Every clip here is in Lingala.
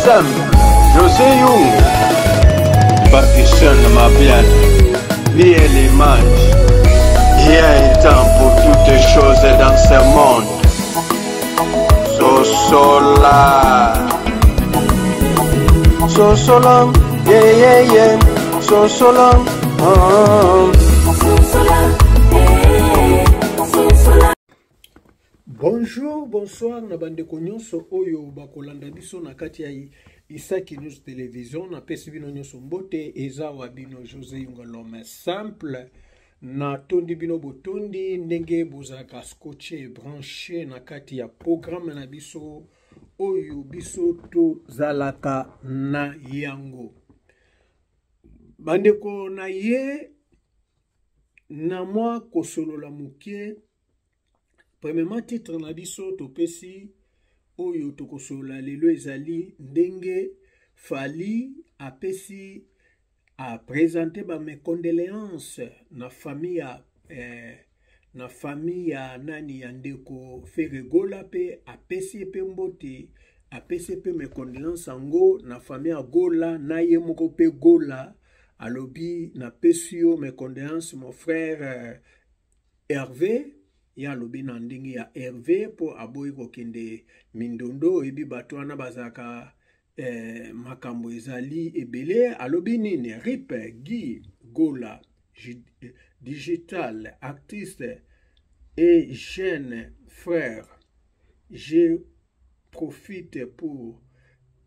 simple. José Young, Patricia Mabian, vie et les manches. Il y a un temps pour toutes les choses dans ce monde. Sosola, Sosola, yeah yeah yeah, Sosola, Bonjour, bonsoir, na bande nyonso oyo bakolanda biso na kati ya Isaki News Television na pesi bino nyonso mbote eza wa bino José Young l'homme simple na tondi bino botondi ndenge bozalaka scotché branché na kati ya programme na biso oyo biso to zalaka na yango bandeko na ye na mwa kosolola mukie. Premièrement, titre na biso topesi oyo tokosolola lelo ezali ndenge Fally apesi a présenter mes condoléances na famille ya nani ya ndeko Ferregola pe apesi pe mbote apesi pe mes condoléances ango na famille ya Gola na ye moko pe Gola alobi na pesi yo mes condoléances mon frère Hervé ya lobi na ndenge ya Hervé po aboyi kokende mindondo ebi bato wana bazaka makambo ezali ebele alobi nini RIP Guy Gola digital artiste et jeune frère, je profite pour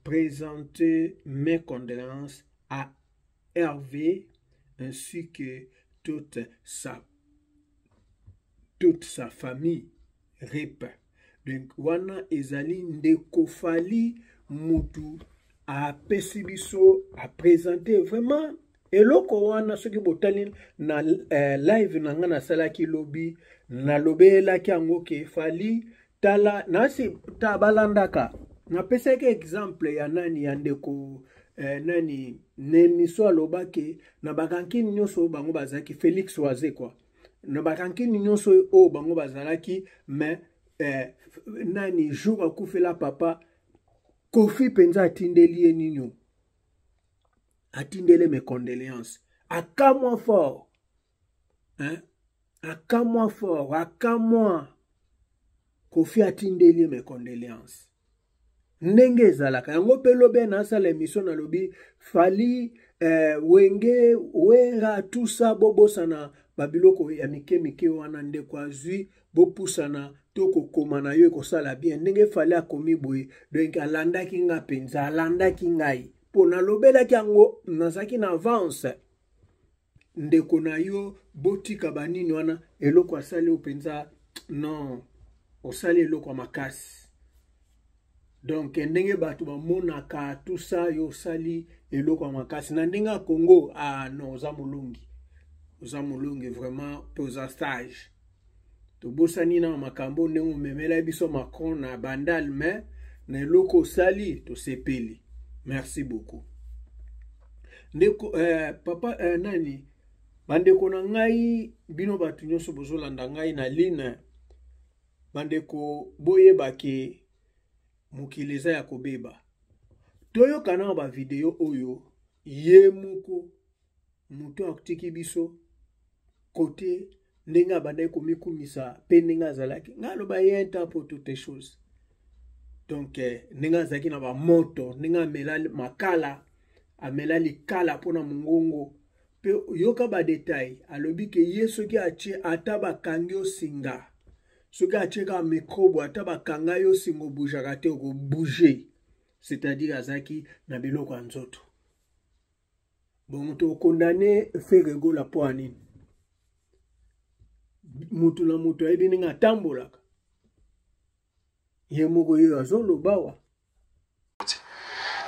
présenter mes condoléances à Hervé ainsi que toute sa famille. RIP. Donc wana ezali ndeko Fally mutu a pesi biso a présenter vraiment eloko wana soki botali na live na nga na salaki lobi na lobelaki ango ke Fally tala nasi tabalandaka na peseke exemple ya nani ya ndeko nani nemiso alobake na bakanki nyonso bango bazaki Félix Oise kwa na bakanki nyonso o bango bazalaki mais nani jour akufela papa Kofi penza atindeli ye nino atindele mes condoléances akamwa fort hein akamwa fort akamwa Kofi atindeli mes condoléances ndenge ezalaka yango pe lobe na sala émission na lobi Fally wenge wera tout ça bobosana babiloko ya mike wana ndeko azwi bopusana toko komana yo ekosala bien ndenge Fally akomi boye donc alandaki nga penza alandaki ngai pona lobelaki yango nazaki na avance ndeko na yo botika banini wana eloko asali openza non osali eloko makasi donc ndenge bato bamonaka tout ça yo osali eloko makasi na ndenge Congo non oza mulungi vraiment posa stage to bosani na makambo ndenge memela biso Macron na bandal mais na eloko osali to sepeli. Merci beaucoup ndeko papa nani bandeko na ngai bino batu nyonso bozolanda ngai na ligne bandeko boyeba ke mokili eza ya kobeba toyokana na ba video oyo ye moko muto akutiki biso kote ndenge abandaki komikumisa pe ndenge azalaki nga loba ye un temps pour toutes les choses donc ndenge azalaki na bamoto ndenge amela makala amela likala mpona mongongo pe yoka badetail alobi ke ye soki atie ata bakangi osinga soki atie ka mikrobo ata bakanga yo singo bougaka te okobouge c'est-à-dire azalaki na biloko ya nzoto bon to condamné Ferregola po anini mutu na mutu ayebi ndenge atambolaka ye moko yo azolobawa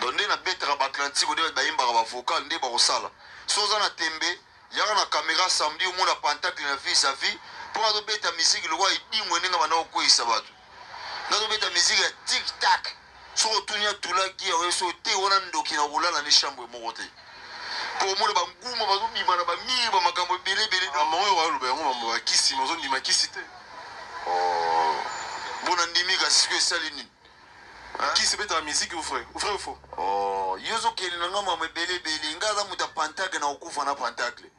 donc nde na betaka baatlantique ode bayimbaka bavocal nde bakosala so oza na tembe yaka na caméra samedi omona pentacle na vis à vis mpo nazobeta misiki lokwa idimwe ndenge banda kokweyisa bato nazobeta misiki ya tik-tak soko otuni atulaki yawe so te wana ndoki na kolala ne chambre moko te mpo omona banguma bazobima na bamiri bamakambo ebelebele mama oyo waloba yango mama bakisi ozondima kisi te bona ndimi kasi siko esali nini Qui se met dans la musique ou frère ou faux? Oh, yozo keli nanga mama bele ngaza muta pantacle na okufa na pantacle.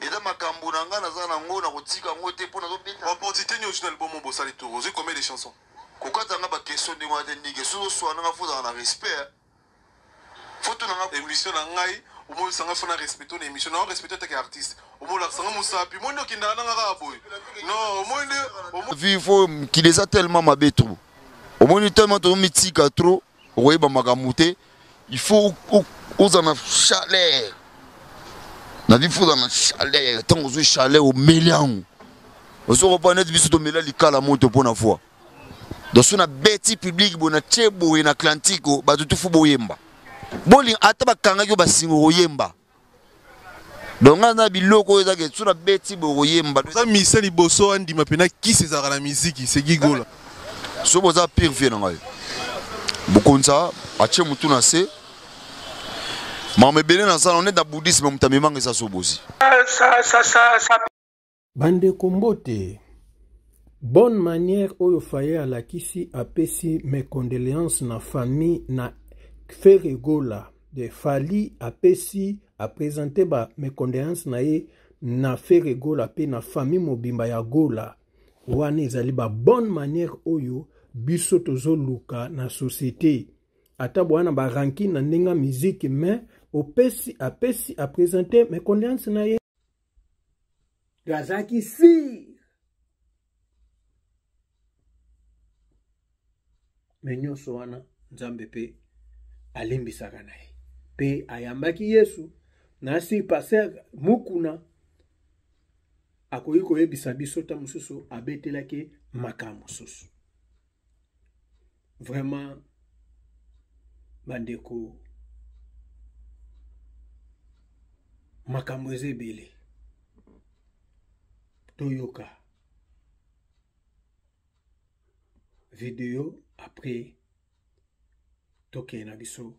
Eda makambu nanga na za na ngo na kotika ngo te pona zo beta. Opportunité ni original bon mon bossa les tours. J'ai combien de chansons? Kokata nga ba question de ngwa te nige so so nanga fuza na respect. Foto nanga émission na ngai au moins sanga fona respecter une émission na respecter ta artiste. Au moins la sanga musapi mo ndoki ndana nga boy. Non, au moins vivre qui les a tellement mabé trop. Au moins tellement de mythique trop. Oui, bah magamouté. Il faut aux en chalet. Na vie faut dans la chalet. Tant aux chalet au mélian. On se reprend net biso to mélian likala moto pour na fois. Dans son bêti public bona chebo en Atlantico ba tout fou boyemba. Boli ata ba kanga yo ba singo yemba. Donc na biloko eza ke sur bêti boyemba. Ça Michel Liboso andi mapena qui c'est za la musique, c'est gigola. So boza pire vie na ngai. Bukonza ache mutu na se. Mame bele na sala on est dans bouddhisme mutamemanga sa sobozi. Ça. Bande kombote. Bonne manière oyo faye alakisi apesi mes condoléances na famille na Feregola de Fali apesi a présenté ba mes condoléances na ye na Feregola pe na famille mobimba ya Gola. Wana ezali ba bonne manière oyo biso tozoluka na société. Ata bwana ba ranking na ndenga musique mais opesi apesi a présenté mes condoléances na ye. Gazaki si me nyonso wana nzambe pe alimbisaka na ye pe ayambaki Yesu nasi paser mukuna akoki koyebisa biso ta mosusu abetelaki makambo mosusu. Vraiment bandeko makambo eza ebele toyoka vidéo après toke na biso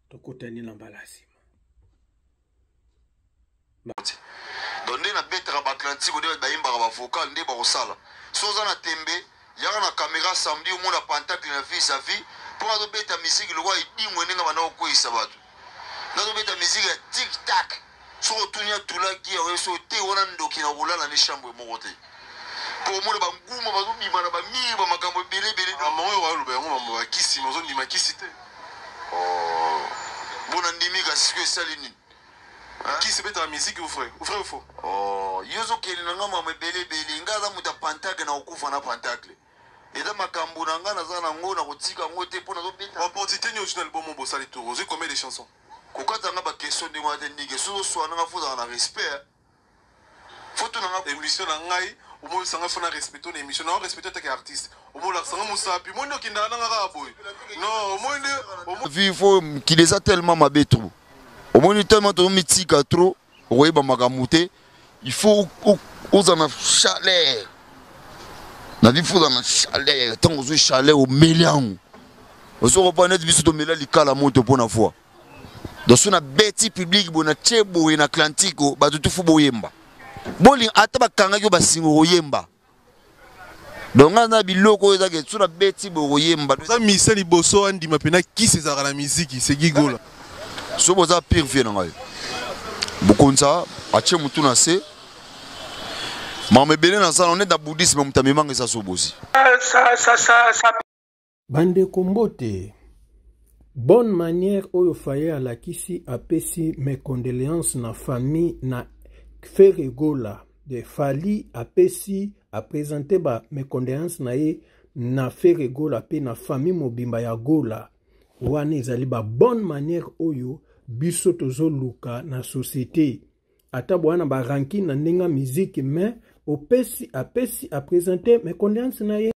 tokotani na mbalasi donde na betaka ba Atlantique de ba imba ba vocal nde ba kosala soza na tembe yaka na caméra samedi au monde pantacle na vis à vis pour na beta musique le roi idimwe ninga bana okoisa bato na beta musique ya tic tac so tunya tulaki ya so te wana ndoki na kulala ni shambwe mokote pour moi ba nguma ba zo bima na ba miri ba makambo bele maman wa lo ba ngo mambo ba kisi mozo ndima kisi te. Oh bona ndimi ka sikwe salini. Qui se met dans la musique ou frère ou faux? Oh yozo keli nanga mama bele ngaza muta pantacle na okufa na pantacle. Eda makambu nanga na za na ngo na kotika ngo te pona zo beta. Opportunité ni original bon mon bossa les tours. J'ai combien de chansons? Kokata nga ba question de ngwa te nige so so nanga fuza na respect. Foto nanga émission na ngai au moins sanga fona respecter une émission na respecter ta artiste. Au moins la sanga musapi mo ndoki ndana nga boy. Non, au moins vivre qui les a tellement mabé trop. Au moins tellement de mythique trop. Oui, bah magamouté. Il faut aux en chalet. Na vie faut dans la chalet. Tant aux chalet au mélian. On se reprend net biso to mélian likala moto pour na fois. Dans son bêti public bona chebo en Atlantico ba tout fou boyemba. Boli ata ba kanga yo ba singo yemba. Donc na biloko eza ke sur bêti boyemba. Ça Michel Liboso andi mapena qui c'est za la musique, c'est gigola. So boza pire vie na ngai. Bukonza ache mutu na se. Mame bele na sala on est dans bouddhisme mutamemanga sa sobozi. Ça. Bande kombote. Bonne manière oyo faye alakisi apesi mes condoléances na famille na Feregola de Fali apesi a présenté ba mes condoléances na ye na Feregola pe na famille mobimba ya Gola. Wana ezali ba bonne manière oyo biso tozoluka na société. Ata bwana ba ranking na ndenga musique mais opesi apesi a présenté mes condoléances na ye.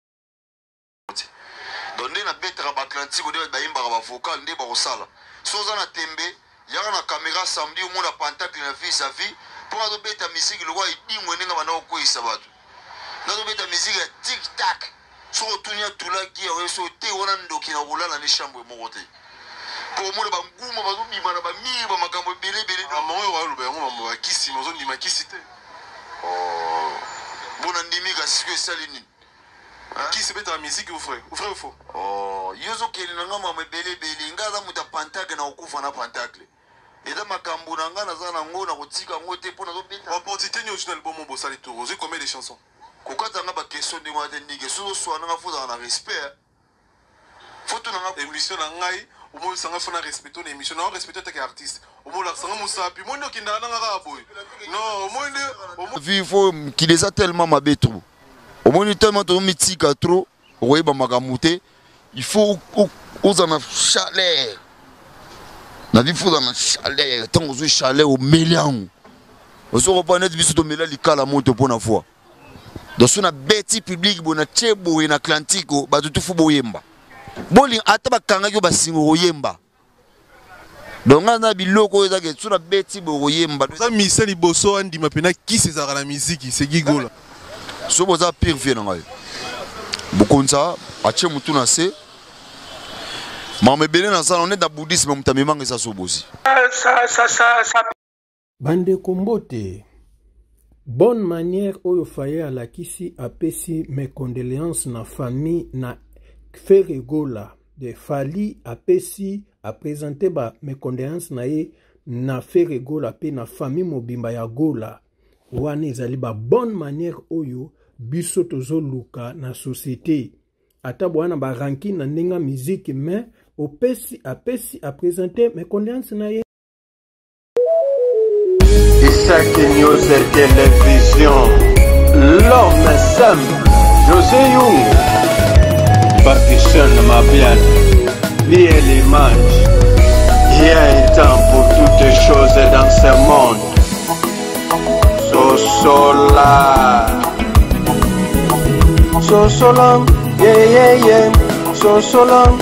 Donde na betaka ba Atlantique de ba imba ba vocal nde ba kosala soza na tembe yaka na caméra samedi au monde pantacle na vis à vis pour na beta musique le roi idimwe ninga bana okoisa bato na beta musique ya tic tac so tunya tulaki ya so te wana ndoki na kulala ni shambwe mokote pour moi ba nguma ba zo bima na ba miri ba makambo bele maman wa lo ba ngo mambo ba kisi mozo ndima kisi te. Oh bona ndimi ka sikwe salini. Qui se met la musique ou frère? Ou frère ou faux? Oh, yozo keli nanga mama bele ngaza muta pentacle na okufa na pentacle. Et dans ma kambu nanga na zana ngo na kotika ngo te pona zo beta. Opportunité ni original bon mon bossali tour. Vous combien de chansons? Kokata nga ba question de moi ndike so so na faut dans respect. Faut tout nanga émission na ngai, au moins ça nga faut na respecter une émission na respecter ta artiste. Au moins la sanga musapi, moi ndo kinda na nga boy. Non, au moins il faut qu'il les a tellement mabetu. Au moins tellement trop mythique trop. Oui, bah magamouté. Il faut aux en chaleur. La vie faut dans la chaleur. Tant aux chaleur au mélian. Au se reprendre de bisous de mélian les cas la monte pour la fois. Dans son bêti public bona chebo en Atlantico ba tout fou boyemba. Boli ataba kanga yo ba singo yemba. Donc on a biloko ezake sur la bêti boyemba. Ça Michel Liboso andi mapena qui c'est ça la musique, c'est gigola. So boza pire vie nanga. Bukonza ache mutu na se. Mamebele na ça on est dans bouddhisme mutamemanga ça sobosi. Ça. Bande kombote. Bonne manière oyo faye alakisi apesi mes condoléances na famille na Ferregola de Fali apesi a présenté ba mes condoléances na ye na Ferregola pe na famille mobimba ya Gola wana ezali ba bonne manière oyo biso tozoluka na société ata bwana ba ranking na ndenga musique mais apesi a présenté mes condoléances na ye. Isaac News et Télévision, l'homme simple, José Young, Partition ma bien, vie et l'image. Il y a un temps pour toutes les choses dans ce monde. So solam, yeah, so solam,